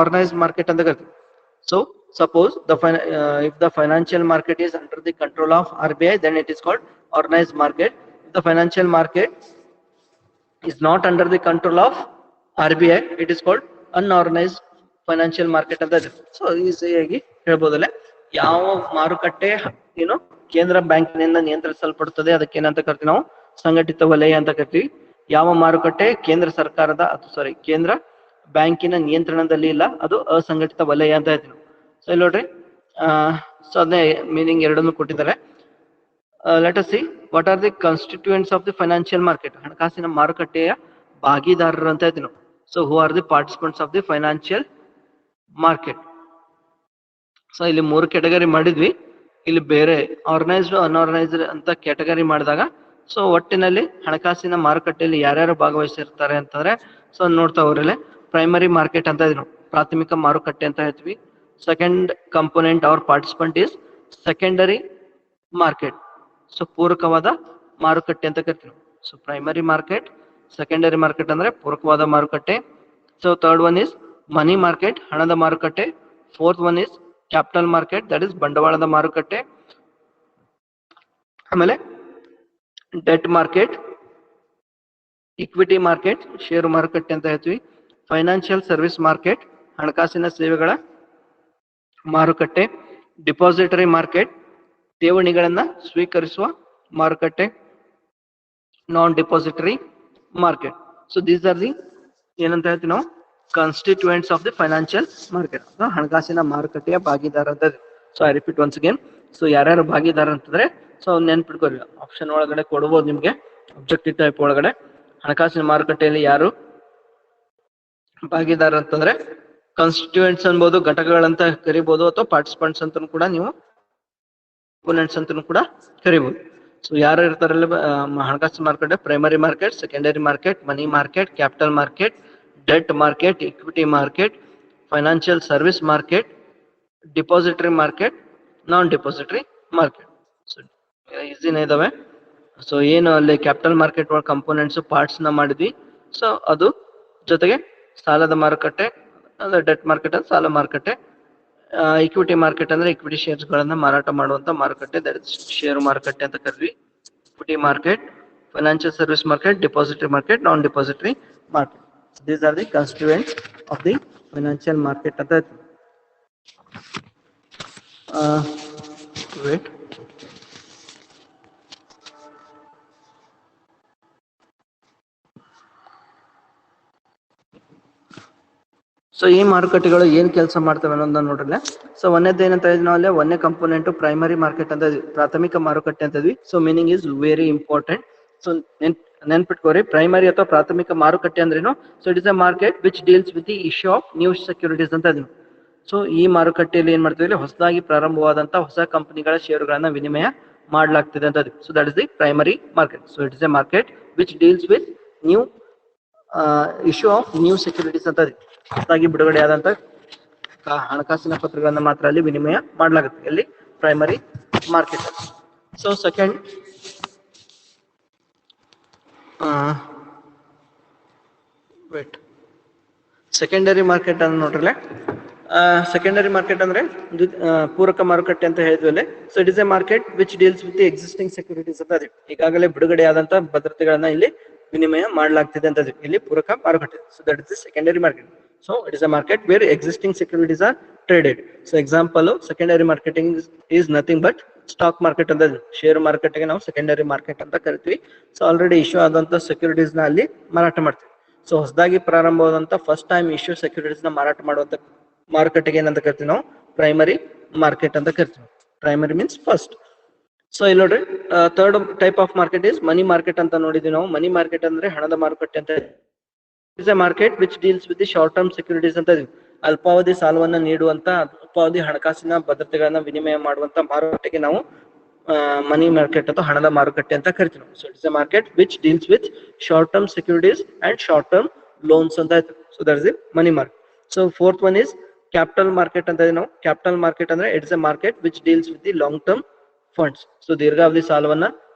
A: ಆರ್ಗನೈಸ್ಡ್ ಮಾರ್ಕೆಟ್ ಅಂತ ಕರಿತೀವಿ. So suppose if the financial market is under the control of RBI, then it is called organized market. If the financial market is not under the control of RBI, it is called unorganized financial market ಅಂತ ಇದೆ. So ಈಸಿಯಾಗಿ ಹೇಳ್ಬೋದಲ್ಲ, ಯಾವ ಮಾರುಕಟ್ಟೆ ಏನು ಕೇಂದ್ರ ಬ್ಯಾಂಕಿನಿಂದ ನಿಯಂತ್ರಿಸಲ್ಪಡುತ್ತದೆ ಅದಕ್ಕೆ ಏನಂತ ಕರಿತೀವಿ ನಾವು, ಸಂಘಟಿತ ವಲಯ ಅಂತ ಕರಿತೀವಿ. ಯಾವ ಮಾರುಕಟ್ಟೆ ಕೇಂದ್ರ ಬ್ಯಾಂಕಿನ ನಿಯಂತ್ರಣದಲ್ಲಿ ಇಲ್ಲ, ಅದು ಅಸಂಘಟಿತ ವಲಯ ಅಂತ ಹೇಳ್ತೀವಿ. ಸೊ ಇಲ್ಲಿ ನೋಡ್ರಿ, ಸೊ ಅದನ್ನೇ ಮೀನಿಂಗ್ ಎರಡನ್ನು ಕೊಟ್ಟಿದ್ದಾರೆ. Let us see what are the constituents of the financial market. ಹಣಕಾಸಿನ ಮಾರುಕಟ್ಟೆಯ ಭಾಗಿದಾರರು ಅಂತ ಹೇಳ್ತೀವಿ ನಾವು. So who are the participants of the financial market. So ಇಲ್ಲಿ 3 ಕ್ಯಾಟಗರಿ ಮಾಡಿದ್ವಿ. ಇಲ್ಲಿ ಬೇರೆ ಆರ್ಗನೈಸ್ಡ್ ಅನ್ಆರ್ಗನೈಸ್ಡ್ ಅಂತ ಕ್ಯಾಟಗರಿ ಮಾಡಿದಾಗ ಸೊ ಒಟ್ಟಿನಲ್ಲಿ ಹಣಕಾಸಿನ ಮಾರುಕಟ್ಟೆಯಲ್ಲಿ ಯಾರ್ಯಾರು ಭಾಗವಹಿಸಿರ್ತಾರೆ ಅಂತಂದ್ರೆ ಸೊ ನೋಡ್ತಾ ಹೋಗ್ರಲ್ಲೇ ಪ್ರೈಮರಿ ಮಾರ್ಕೆಟ್ ಅಂತ ಇದ್ರು, ಪ್ರಾಥಮಿಕ ಮಾರುಕಟ್ಟೆ ಅಂತ ಹೇಳ್ತೀವಿ. Second component or participant is secondary market, so ಪೂರಕವಾದ ಮಾರುಕಟ್ಟೆ ಅಂತ ಕರಿತೀವಿ. So primary market, secondary market ಅಂದ್ರೆ ಪೂರಕವಾದ ಮಾರುಕಟ್ಟೆ. So third one is money market, ಹಣದ ಮಾರುಕಟ್ಟೆ. Fourth one is capital market, that is ಬಂಡವಾಳದ ಮಾರುಕಟ್ಟೆ. ಆಮೇಲೆ ಡೆಟ್ ಮಾರ್ಕೆಟ್, ಇಕ್ವಿಟಿ ಮಾರ್ಕೆಟ್, ಷೇರು ಮಾರುಕಟ್ಟೆ ಅಂತ ಹೇಳ್ತೀವಿ. ಫೈನಾನ್ಷಿಯಲ್ ಸರ್ವಿಸ್ ಮಾರ್ಕೆಟ್, ಹಣಕಾಸಿನ ಸೇವೆಗಳ ಮಾರುಕಟ್ಟೆ. ಡಿಪಾಸಿಟರಿ ಮಾರ್ಕೆಟ್, ಠೇವಣಿಗಳನ್ನ ಸ್ವೀಕರಿಸುವ ಮಾರುಕಟ್ಟೆ. Non depository market. So these are the ಏನಂತ ಹೇಳ್ತೀವಿ ನಾವು constituents of the financial market, ಹಣಕಾಸಿನ ಮಾರುಕಟ್ಟೆಯ ಭಾಗಿದಾರ ಅಂತ. So I repeat once again. So ಯಾರ್ಯಾರು ಭಾಗಿದಾರ ಅಂತಂದ್ರೆ ಸೊ ನೆನ್ಪಿಟ್ಕೊರಿ, ಆಪ್ಷನ್ ಒಳಗಡೆ ಕೊಡ್ಬೋದು ನಿಮ್ಗೆ ಆಬ್ಜೆಕ್ಟಿವ್ ಟೈಪ್ ಒಳಗಡೆ. ಹಣಕಾಸಿನ ಮಾರುಕಟ್ಟೆಯಲ್ಲಿ ಯಾರು ಭಾಗಿದಾರ ಅಂತಂದ್ರೆ ಕಾನ್ಸ್ಟಿಟ್ಯೂಯೆಂಟ್ಸ್ ಅನ್ಬೋದು, ಘಟಕಗಳಂತ ಕರಿಬಹುದು, ಅಥವಾ ಪಾರ್ಟಿಸಿಪೆಂಟ್ಸ್ ಅಂತ ಕೂಡ ನೀವು ಕಾಂಪೋನೆಂಟ್ಸ್ ಅಂತ ಕೂಡ ಕರಿಬಹುದು. ಸೊ ಯಾರು ಇರ್ತಾರಲ್ಲ ಹಣಕಾಸು ಮಾರುಕಟ್ಟೆ? Primary market, secondary market, money market, capital market, debt market, equity market, financial service market, depository market, non depository market. So ಈಸಿನೇ ಇದಾವೆ. ಸೊ ಏನು ಅಲ್ಲಿ ಕ್ಯಾಪಿಟಲ್ ಮಾರ್ಕೆಟ್ ಒಳಗೆ ಕಂಪೋನೆಂಟ್ಸ್ ಪಾರ್ಟ್ಸ್ ನ ಮಾಡಿದ್ವಿ. ಸೊ ಅದು ಜೊತೆಗೆ ಸಾಲದ ಮಾರುಕಟ್ಟೆ ಅಂದ್ರೆ ಡೆಟ್ ಮಾರ್ಕೆಟ್ ಅಂದ್ರೆ ಸಾಲ ಮಾರುಕಟ್ಟೆ. ಇಕ್ವಿಟಿ ಮಾರ್ಕೆಟ್ ಅಂದ್ರೆ ಇಕ್ವಿಟಿ ಶೇರ್ಸ್ ಗಳನ್ನ ಮಾರಾಟ ಮಾಡುವಂತ ಮಾರುಕಟ್ಟೆ, ದಟ್ ಇಸ್ ಷೇರು ಮಾರುಕಟ್ಟೆ ಅಂತ ಕರಿದ್ವಿ. Equity market, financial service market, depository market, non depository market. These are the constituents of the financial market ಅಂತ ಹೇಳ್ತೀವಿ. ವೇಟ್ ಸೊ ಈ ಮಾರುಕಟ್ಟೆಗಳು ಏನ್ ಕೆಲಸ ಮಾಡ್ತವೆ ಅನ್ನೋದನ್ನ ನೋಡ್ರಲ್ಲ. ಸೊ ಒಂದೇದು ಏನಂತ ಇದ್ವಿ ನಾವು ಅಲ್ಲೇ, ಒಂದೇ ಕಂಪೋನೆಂಟ್ ಪ್ರೈಮರಿ ಮಾರ್ಕೆಟ್ ಅಂತ ಇದ್ವಿ, ಪ್ರಾಥಮಿಕ ಮಾರುಕಟ್ಟೆ ಅಂತ ಇದ್ವಿ. So meaning is very important. So ನೆನ್ಪಿಟ್ಕೋರಿ, ಪ್ರೈಮರಿ ಅಥವಾ ಪ್ರಾಥಮಿಕ ಮಾರುಕಟ್ಟೆ ಅಂದ್ರೇನು? So it is a market which deals with the issue of new securities ಅಂತ ಇದ್ವಿ. ಸೊ ಈ ಮಾರುಕಟ್ಟೆಯಲ್ಲಿ ಏನ್ ಮಾಡ್ತೀವಿ? ಹೊಸದಾಗಿ ಪ್ರಾರಂಭವಾದಂತ ಹೊಸ ಕಂಪನಿಗಳ ಷೇರುಗಳನ್ನ ವಿನಿಮಯ ಮಾಡಲಾಗ್ತಿದೆ ಅಂತ. So that is the primary market. So it is a market which deals with new issue of new securities ಅಂತ. ಹೊಸದಾಗಿ ಬಿಡುಗಡೆ ಆದಂತ ಹಣಕಾಸಿನ ಪತ್ರಗಳನ್ನ ಮಾತ್ರ ಅಲ್ಲಿ ವಿನಿಮಯ ಮಾಡಲಾಗುತ್ತೆ, ಇಲ್ಲಿ primary market. So second secondary market ಅನ್ನು ನೋಡ್ರಲ್ಲ. ಸೆಕೆಂಡರಿ ಮಾರ್ಕೆಟ್ ಅಂದ್ರೆ ಪೂರಕ ಮಾರುಕಟ್ಟೆ ಅಂತ ಹೇಳಿದ್ವಲ್ಲೇ. So it is a market which deals with existing securities ಅಂತ. ಈಗಾಗಲೇ ಬಿಡುಗಡೆ ಆದಂತ ಭದ್ರತೆಗಳನ್ನ ಇಲ್ಲಿ ವಿನಿಮಯ ಮಾಡಲಾಗ್ತಿದೆ ಅಂತ. ಇಲ್ಲಿ ಪೂರಕ ಮಾರುಕಟ್ಟೆ. So that is the secondary market. So it is a market where existing securities are traded. So example secondary marketing is nothing but stock market ಅಂತ. ಶೇರು ಮಾರುಕಟ್ಟೆಗೆ ನಾವು ಸೆಕೆಂಡರಿ ಮಾರ್ಕೆಟ್ ಅಂತ ಕರಿತೀವಿ. ಸೊ ಆಲ್ರೆಡಿ ಇಶ್ಯೂ ಆದಂತ securities ನ ಅಲ್ಲಿ ಮಾರಾಟ ಮಾಡ್ತೀವಿ. ಸೊ ಹೊಸದಾಗಿ ಪ್ರಾರಂಭವಾದಂತ ಫಸ್ಟ್ ಟೈಮ್ ಇಶ್ಯೂ ಸೆಕ್ಯೂರಿಟೀಸ್ ನ ಮಾರಾಟ ಮಾಡುವಂತ ಮಾರುಕಟ್ಟೆಗೆ ಏನಂತ ಕರಿತೀವಿ ನಾವು? ಪ್ರೈಮರಿ ಮಾರ್ಕೆಟ್ ಅಂತ ಕರಿತೀವಿ. Primary means first. ಸೊ ಇಲ್ಲಿ ನೋಡ್ರಿ, third type of market is money market ಅಂತ ನೋಡಿದ್ವಿ ನಾವು. ಮನಿ ಮಾರ್ಕೆಟ್ ಅಂದ್ರೆ ಹಣದ ಮಾರುಕಟ್ಟೆ ಅಂತ. is a market which deals with the short term securities ಅಂತ. ಅಲ್ಪಾವಧಿ ಸಾಲವನ್ನ ನೀಡುವಂತ, ಅಲ್ಪಾವಧಿ ಹಣಕಾಸಿನ ಭದ್ರತೆಗಳನ್ನ ವಿನಿಮಯ ಮಾಡುವಂತ ಮಾರುಕಟ್ಟೆಗೆ ನಾವು ಮನಿ ಮಾರ್ಕೆಟ್ ಅಥವಾ ಹಣದ ಮಾರುಕಟ್ಟೆ ಅಂತ ಕರಿತೀವಿ. So it's a market which deals with short term securities and short term loans ಅಂತ ಆಯ್ತು. So that is the money market. So fourth one is capital market ಅಂತ ನಾವು. ಕ್ಯಾಪಿಟಲ್ ಮಾರ್ಕೆಟ್ ಅಂದ್ರೆ it's a market which deals with the long term funds. So ದೀರ್ಘಾವಧಿ ಸಾಲವನ್ನ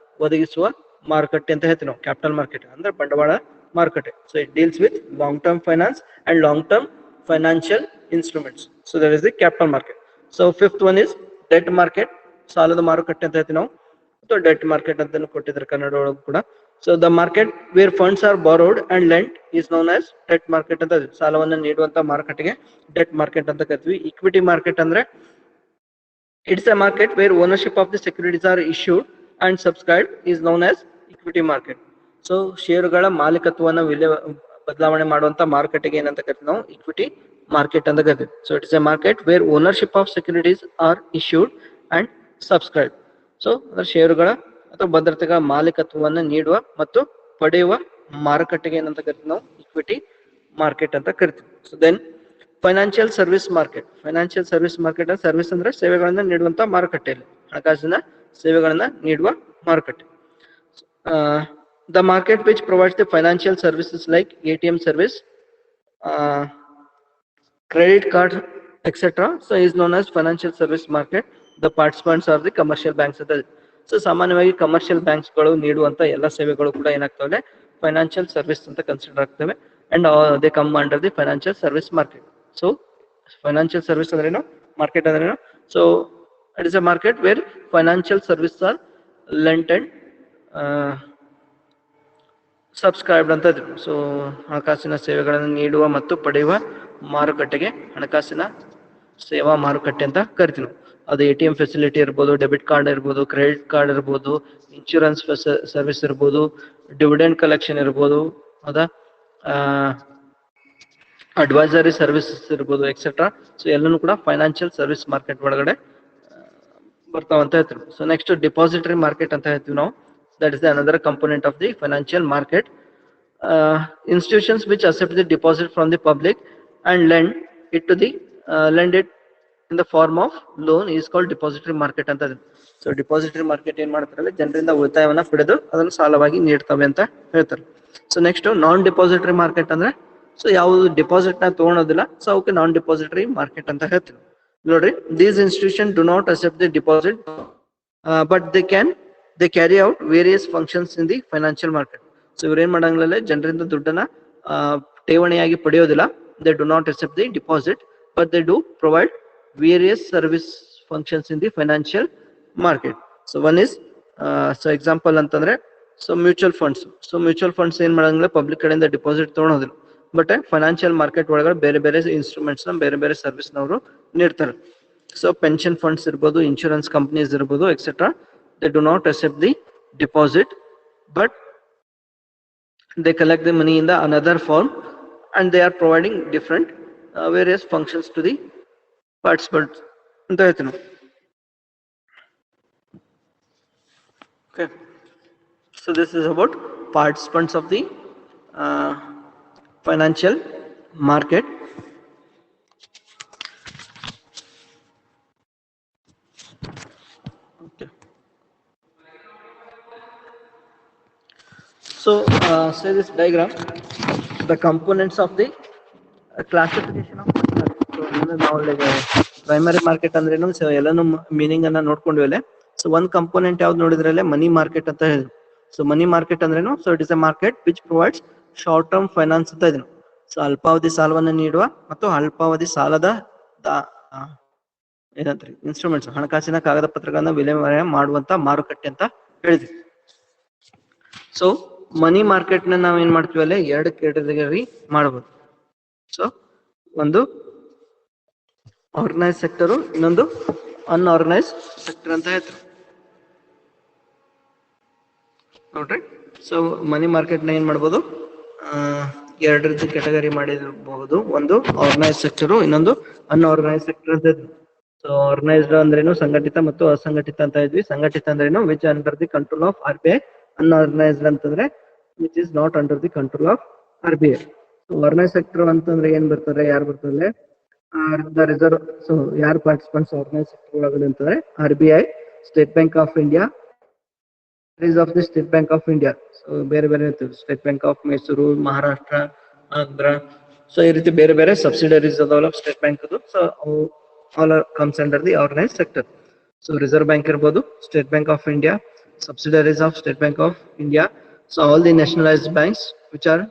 A: ಒದಗಿಸುವ ಮಾರುಕಟ್ಟೆ ಅಂತ ಹೇಳ್ತೀವಿ ನಾವು. ಕ್ಯಾಪಿಟಲ್ ಮಾರ್ಕೆಟ್ ಅಂದ್ರೆ ಬಂಡವಾಳ ಮಾರುಕಟ್ಟೆ. So it deals with long term finance and long term financial instruments. So that is the capital market. So fifth one is debt market. ಸಾಲದ ಮಾರುಕಟ್ಟೆ ಅಂತ ಹೇಳ್ತೀವಿ ನಾವು, ಅಥವಾ ಡೆಟ್ ಮಾರ್ಕೆಟ್ ಅಂತ ಕೊಟ್ಟಿದ್ದಾರೆ ಕನ್ನಡ ಒಳಗೂ ಕೂಡ. So the market where funds are borrowed and lent is known as debt market ಅಂತ. ಸಾಲವನ್ನ ನೀಡುವಂತ ಮಾರುಕಟ್ಟೆಗೆ ಡೆಟ್ ಮಾರ್ಕೆಟ್ ಅಂತ ಕರಿತೀವಿ. ಇಕ್ವಿಟಿ ಮಾರ್ಕೆಟ್ ಅಂದ್ರೆ it's a market where ownership of the securities are issued and subscribe is known as equity market. So ಷೇರುಗಳ ಮಾಲೀಕತ್ವವನ್ನು ಬದಲಾವಣೆ ಮಾಡುವಂತ ಮಾರುಕಟ್ಟೆಗೆ ಏನಂತ ಕರಿತೀವಿ ನಾವು? ಇಕ್ವಿಟಿ ಮಾರ್ಕೆಟ್ ಅಂತ ಕರಿತೀವಿ. So it is a market where ownership of securities are issued and subscribe. So ಅದರ ಷೇರುಗಳ ಅಥವಾ ಭದ್ರತೆಗಳ ಮಾಲೀಕತ್ವವನ್ನು ನೀಡುವ ಮತ್ತು ಪಡೆಯುವ ಮಾರುಕಟ್ಟೆಗೆ ಏನಂತ ಕರಿತೀವಿ ನಾವು? ಇಕ್ವಿಟಿ ಮಾರ್ಕೆಟ್ ಅಂತ ಕರಿತೀವಿ. So then financial service market. Financial service market service ಅಂದ್ರೆ ಸೇವೆಗಳನ್ನ ನೀಡುವಂತ ಮಾರುಕಟ್ಟೆಯಲ್ಲಿ, ಹಣಕಾಸಿನ ಸೇವೆಗಳನ್ನ ನೀಡುವ ಮಾರುಕಟ್ಟೆ. The market which provides the financial services like ATM service, credit card, etc. So is known as financial service market. The participants are the commercial banks. So ಸಾಮಾನ್ಯವಾಗಿ commercial banks ಗಳು ನೀಡುವಂತ ಎಲ್ಲ ಸೇವೆಗಳು ಕೂಡ ಏನಾಗ್ತವೆ, ಫೈನಾನ್ಷಿಯಲ್ ಸರ್ವಿಸ್ ಅಂತ consider ಆಗ್ತವೆ. And they come under the financial service market. So financial service ಅಂದ್ರೇನು, ಮಾರ್ಕೆಟ್ ಅಂದ್ರೇನು? So it is a market where financial service are lent and subscribed ಅಂತ ಇದ್ರು. ಸೊ ಹಣಕಾಸಿನ ಸೇವೆಗಳನ್ನು ನೀಡುವ ಮತ್ತು ಪಡೆಯುವ ಮಾರುಕಟ್ಟೆಗೆ ಹಣಕಾಸಿನ ಸೇವಾ ಮಾರುಕಟ್ಟೆ ಅಂತ ಕರಿತೀವಿ. ಅದು ATM ಫೆಸಿಲಿಟಿ ಇರ್ಬೋದು, ಡೆಬಿಟ್ ಕಾರ್ಡ್ ಇರ್ಬೋದು, ಕ್ರೆಡಿಟ್ ಕಾರ್ಡ್ ಇರ್ಬೋದು, ಇನ್ಶೂರೆನ್ಸ್ ಸರ್ವಿಸ್ ಇರ್ಬೋದು, ಡಿವಿಡೆಂಡ್ ಕಲೆಕ್ಷನ್ ಇರ್ಬೋದು, ಹೌದಾ, ಅಡ್ವೈಸರಿ ಸರ್ವಿಸಸ್ ಇರ್ಬೋದು, ಎಕ್ಸೆಟ್ರಾ. ಸೊ ಎಲ್ಲನೂ ಕೂಡ ಫೈನಾನ್ಷಿಯಲ್ ಸರ್ವಿಸ್ ಮಾರ್ಕೆಟ್ ಒಳಗಡೆ ಬರ್ತಾವಂತ ಹೇಳ್ತೀವಿ. ಸೊ ನೆಕ್ಸ್ಟ್ ಡಿಪಾಸಿಟರಿ ಮಾರ್ಕೆಟ್ ಅಂತ ಹೇಳ್ತೀವಿ ನಾವು. That is another component of the financial market. Institutions which accept the deposit from the public and lend it in the form of loan is called depository market ಅಂತ. So depository market ಏನ್ ಮಾಡ್ತಾರೆ, ಜನರಿಂದ ಉಳಿತಾಯವನ್ನ ಪಡೆದು ಅದನ್ನು ಸಾಲವಾಗಿ ನೀಡ್ತವೆ ಅಂತ ಹೇಳ್ತಾರೆ. ಸೊ ನೆಕ್ಸ್ಟ್ ನಾನ್ ಡಿಪಾಸಿಟರಿ ಮಾರ್ಕೆಟ್ ಅಂದ್ರೆ, ಸೊ ಯಾವುದು ಡಿಪಾಸಿಟ್ ನ ತಗೊಳೋದಿಲ್ಲ, ಸೊ ಅವಕ್ಕೆ ನಾನ್ ಡಿಪಾಸಿಟರಿ ಮಾರ್ಕೆಟ್ ಅಂತ ಹೇಳ್ತೀವಿ. ನೋಡ್ರಿ, these institutions do not accept the deposit, but they carry out various functions in the financial market. So ಇವ್ರು ಏನ್ ಮಾಡಂಗಿಲ್ಲ, ಜನರಿಂದ ದುಡ್ಡನ್ನ ಠೇವಣಿಯಾಗಿ ಪಡೆಯೋದಿಲ್ಲ. They do not accept the deposit, but they do provide various service functions in the financial market. So one is, so example ಅಂತಂದ್ರೆ, so mutual funds. So mutual funds ಏನ್ ಮಾಡಂಗಿಲ್ಲ, public ಕಡೆಯಿಂದ deposit ತಗೊಳೋದಿಲ್ಲ, but financial market ಒಳಗಡೆ ಬೇರೆ ಬೇರೆ instruments ನ ಬೇರೆ ಬೇರೆ ಸರ್ವಿಸ್ ನವರು ನೀಡ್ತಾರೆ. ಸೊ ಪೆನ್ಷನ್ ಫಂಡ್ಸ್ ಇರ್ಬೋದು, ಇನ್ಶೂರೆನ್ಸ್ ಕಂಪನೀಸ್ ಇರ್ಬೋದು, etcetera. They do not accept the deposit, but they collect the money in the another form, and they are providing different various functions to the participants. Okay, so this is about participants of the financial market. So say this diagram, the components of the classification of money. So ನಾವು primary market ಅಂದ್ರೇನು, so ಎಲ್ಲಾನು meaning ಅನ್ನ ನೋಡ್ಕೊಂಡ್ವಿ. So ಒಂದ್ component ಯಾವ್ದು ನೋಡಿದ್ರಲ್ಲೇ money market ಅಂತ ಹೇಳಿದ್ರು. So money market ಅಂದ್ರೇನು, so it is a market which provides short term finance ಅಂತ ಇದ್ರು. ಸೊ ಅಲ್ಪಾವಧಿ ಸಾಲವನ್ನು ನೀಡುವ ಮತ್ತು ಅಲ್ಪಾವಧಿ ಸಾಲದ ಏನಂತಾರೆ ಇನ್ಸ್ಟ್ರೂಮೆಂಟ್ಸ್, ಹಣಕಾಸಿನ ಕಾಗದ ಪತ್ರಗಳನ್ನ ವಿನಿಮಯ ಮಾಡುವಂತ ಮಾರುಕಟ್ಟೆ ಅಂತ ಹೇಳಿದ್ವಿ. ಸೊ ಮನಿ ಮಾರ್ಕೆಟ್ ನ ನಾವ್ ಏನ್ ಮಾಡ್ತೀವಿ ಅಲ್ಲೇ, ಎರಡು ಕ್ಯಾಟಗರಿ ಮಾಡಬಹುದು. ಸೊ ಒಂದು ಆರ್ಗನೈಸ್ ಸೆಕ್ಟರ್, ಇನ್ನೊಂದು ಅನ್ಆರ್ಗನೈಸ್ ಸೆಕ್ಟರ್ ಅಂತ ಹೇಳ್ತಾರೆ. ನೋಡ್ರಿ, ಸೊ ಮನಿ ಮಾರ್ಕೆಟ್ ನ ಏನ್ ಮಾಡ್ಬೋದು, ಎರಡು ರೀತಿ ಕ್ಯಾಟಗರಿ ಮಾಡಿರಬಹುದು. ಒಂದು ಆರ್ಗನೈಸ್ ಸೆಕ್ಟರ್, ಇನ್ನೊಂದು ಅನ್ಆರ್ಗನೈಸ್ ಸೆಕ್ಟರ್ ಅಂತ ಇದ್ವಿ. ಸೊ ಆರ್ಗನೈಸ್ಡ್ ಅಂದ್ರೇನು, ಸಂಘಟಿತ ಮತ್ತು ಅಸಂಘಟಿತ ಅಂತ ಇದ್ವಿ. ಸಂಘಟಿತ ಅಂದ್ರೇನು, which under the control of RBI. Unorganised ಅಂತಂದ್ರೆ which is not under the control of RBI. Organise sector ಅಂತಂದ್ರೆ ಏನ್ ಬರ್ತಾರೆ, ಯಾರು ಬರ್ತಾರೆ, ರಿಸರ್ವ್. ಸೊ ಯಾರು ಪಾರ್ಟಿಸಿಪೆಂಟ್ಸ್ ಆರ್ಗನೈಸ್ ಸೆಕ್ಟರ್ ಒಳಗಡೆ ಅಂತಂದ್ರೆ RBI, State Bank of India, of the State Bank of India. So ಬೇರೆ ಬೇರೆ ಇರ್ತದೆ, State Bank of Mysore, Maharashtra, Andhra. So ಈ ರೀತಿ ಬೇರೆ ಬೇರೆ ಸಬ್ಸಿಡರೀಸ್ ಅದಾವಲ್ಲ State Bank. So all are comes under the organise sector. So Reserve Bank ಇರ್ಬೋದು, State Bank of India, subsidiaries of State Bank of India. So all the nationalized banks which are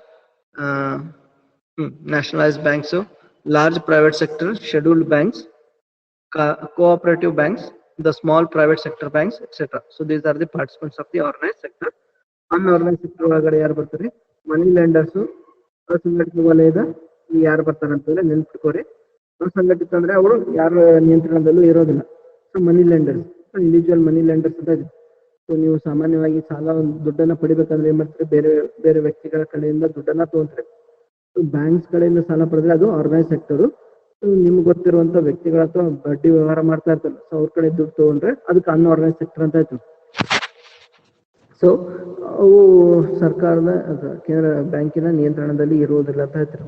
A: nationalized banks, so large private sector scheduled banks, cooperative banks, the small private sector banks, etc. So these are the participants of the organized sector. Unorganized sector ಒಳಗಡೆ ಯಾರು ಬರ್ತಾರೆ, ಮನಿ lenders. ಅಸಂಘಟಿತ ವಲಯದ ಯಾರು ಬರ್ತಾರೆ ಅಂತಂದ್ರೆ ನೆನ್ಪಿಟ್ಕೋರಿ. ಅಸಂಘಟಿತ ಅಂದ್ರೆ ಅವರು ಯಾರ ನಿಯಂತ್ರಣದಲ್ಲೂ ಇರೋದಿಲ್ಲ. ಸೊ ಮನಿ ಲೆಂಡರ್ಸ್, ಇಂಡಿವಿಜುವಲ್ ಮನಿ ಲೆಂಡರ್ಸ್ ಅಂತ ಇದೆ. ಸೊ ನೀವು ಸಾಮಾನ್ಯವಾಗಿ ಸಾಲ ದುಡ್ಡನ್ನ ಪಡಿಬೇಕಂದ್ರೆ ಏನ್ ಮಾಡ್ತಾರೆ, ಬೇರೆ ಬೇರೆ ವ್ಯಕ್ತಿಗಳ ಕಡೆಯಿಂದ ದುಡ್ಡನ್ನ ತಗೊಂತಾರೆ. ಬ್ಯಾಂಕ್ಸ್ ಕಡೆಯಿಂದ ಸಾಲ ಪಡೆದ್ರೆ ಅದು ಆರ್ಗನೈಸ್ ಸೆಕ್ಟರ್. ನಿಮ್ಗೆ ಗೊತ್ತಿರುವಂತ ವ್ಯಕ್ತಿಗಳ ಹತ್ರ ಬಡ್ಡಿ ವ್ಯವಹಾರ ಮಾಡ್ತಾ ಇರ್ತಾರೆ. ಸೊ ಅವ್ರ ಕಡೆ ದುಡ್ಡು ತಗೊಂಡ್ರೆ ಅದಕ್ಕೆ ಅನ್ಆರ್ಗನೈಸ್ ಸೆಕ್ಟರ್ ಅಂತ ಆಯ್ತು. ಸೊ ಅವು ಸರ್ಕಾರದ ಕೇಂದ್ರ ಬ್ಯಾಂಕಿನ ನಿಯಂತ್ರಣದಲ್ಲಿ ಇರುವುದಿಲ್ಲ ಅಂತ ಹೇಳ್ತಾರೆ.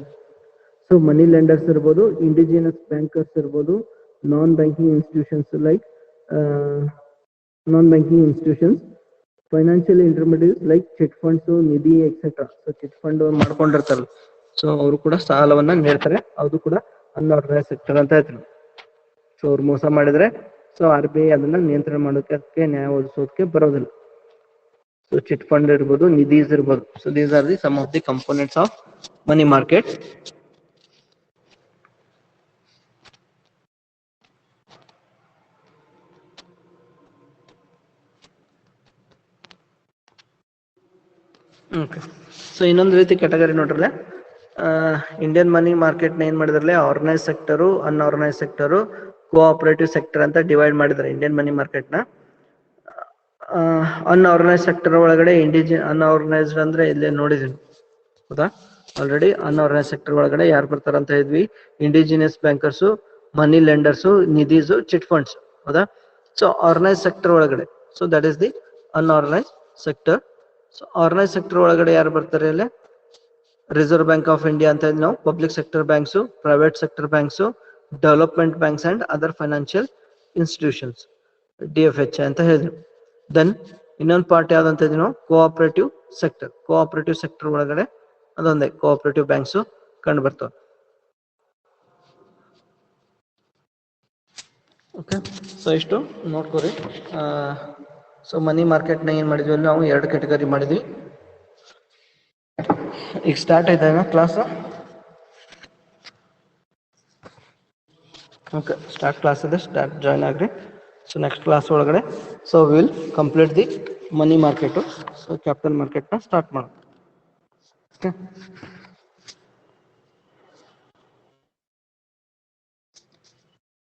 A: ಸೊ ಮನಿ ಲೆಂಡರ್ಸ್ ಇರ್ಬೋದು, ಇಂಡಿಜಿನಸ್ ಬ್ಯಾಂಕರ್ಸ್ ಇರ್ಬೋದು, non banking institutions like non banking institutions, financial intermediates like chit funds, ನಿಧಿ ಎಕ್ಸೆಟ್ರಾ. ಸೊ ಚಿಟ್ ಫಂಡ್ ಮಾಡ್ಕೊಂಡಿರ್ತಾರಲ್ಲ, ಸೊ ಅವರು ಕೂಡ ಸಾಲವನ್ನ ನೀಡ್ತಾರೆ. ಅದು ಕೂಡ ಅನ್ಆರ್ಗನೈಸ್ ಸೆಕ್ಟರ್ ಅಂತ ಹೇಳ್ತಾರೆ. ಸೊ ಅವ್ರು ಮೋಸ ಮಾಡಿದ್ರೆ ಸೊ RBI ಅದನ್ನ ನಿಯಂತ್ರಣ ಮಾಡೋಕೆ, ನ್ಯಾಯ ಒದಗಿಸೋದಕ್ಕೆ ಬರೋದಿಲ್ಲ. ಸೊ ಚಿಟ್ ಫಂಡ್ ಇರ್ಬೋದು, ನಿಧೀಸ್ ಇರ್ಬೋದು. So these are the some of the components of money market. Okay, so ಇನ್ನೊಂದು ರೀತಿ ಕ್ಯಾಟಗರಿ ನೋಡ್ರಲ್ಲ, ಇಂಡಿಯನ್ ಮನಿ ಮಾರ್ಕೆಟ್ನ ಏನ್ ಮಾಡಿದ್ರಲ್ಲ, organise sector, unorganise sector, cooperative sector ಅಂತ ಡಿವೈಡ್ ಮಾಡಿದ್ದಾರೆ ಇಂಡಿಯನ್ ಮನಿ ಮಾರ್ಕೆಟ್ನ. ಅನ್ಆರ್ಗನೈಸ್ ಸೆಕ್ಟರ್ ಒಳಗಡೆ ಅನ್ಆರ್ಗನೈಸ್ಡ್ ಅಂದ್ರೆ ಇಲ್ಲೇ ನೋಡಿದೀನಿ, ಹೌದಾ? ಆಲ್ರೆಡಿ ಅನ್ಆರ್ಗನೈಸ್ ಸೆಕ್ಟರ್ ಒಳಗಡೆ ಯಾರು ಬರ್ತಾರಂತ ಇದ್ವಿ, ಇಂಡಿಜಿನಿಯಸ್ ಬ್ಯಾಂಕರ್ಸು, ಮನಿ ಲೆಂಡರ್ಸು, ನಿಧೀಸು, ಚಿಟ್ ಫಂಡ್ಸ್, ಹೌದಾ? ಸೊ ಆರ್ಗನೈಸ್ ಸೆಕ್ಟರ್ ಒಳಗಡೆ, so that is the unorganised sector. So organise sector ಒಳಗಡೆ ಯಾರು ಬರ್ತಾರೆ ಅಲ್ಲಿ? ರಿಸರ್ವ್ ಬ್ಯಾಂಕ್ ಆಫ್ ಇಂಡಿಯಾ ಅಂತ ನಾವು, public sector banks, private sector banks, development banks and other financial institutions, DFH ಅಂತ ಹೇಳಿದ್ರು. ದೆನ್ ಇನ್ನೊಂದು ಪಾರ್ಟ್ ಯಾವ್ದಂತ ಇದ್ವಿ ನಾವು, ಕೋಆಪರೇಟಿವ್ ಸೆಕ್ಟರ್. ಕೋಆಪರೇಟಿವ್ ಸೆಕ್ಟರ್ ಒಳಗಡೆ ಅದೊಂದೇ ಕೋಆಪರೇಟಿವ್ ಬ್ಯಾಂಕ್ಸು ಕಂಡು ಬರ್ತವೆ. ಓಕೆ, ಸೊ ಇಷ್ಟು ನೋಡ್ಕೋರಿ. ಸೊ ಮನಿ ಮಾರ್ಕೆಟ್ನ ಏನು ಮಾಡಿದ್ವಿ ನಾವು, 2 ಕ್ಯಾಟಗರಿ ಮಾಡಿದ್ವಿ. ಈಗ ಸ್ಟಾರ್ಟ್ ಆಯ್ತಾ ಕ್ಲಾಸ್? ಓಕೆ, ಕ್ಲಾಸ್ ಇದೆ, ಜಾಯ್ನ್ ಆಗ್ರಿ. ಸೊ ನೆಕ್ಸ್ಟ್ ಕ್ಲಾಸ್ ಒಳಗಡೆ so will complete the money market. So capital ಮಾರ್ಕೆಟ್ನ ಸ್ಟಾರ್ಟ್ ಮಾಡೋಣ. ಓಕೆ.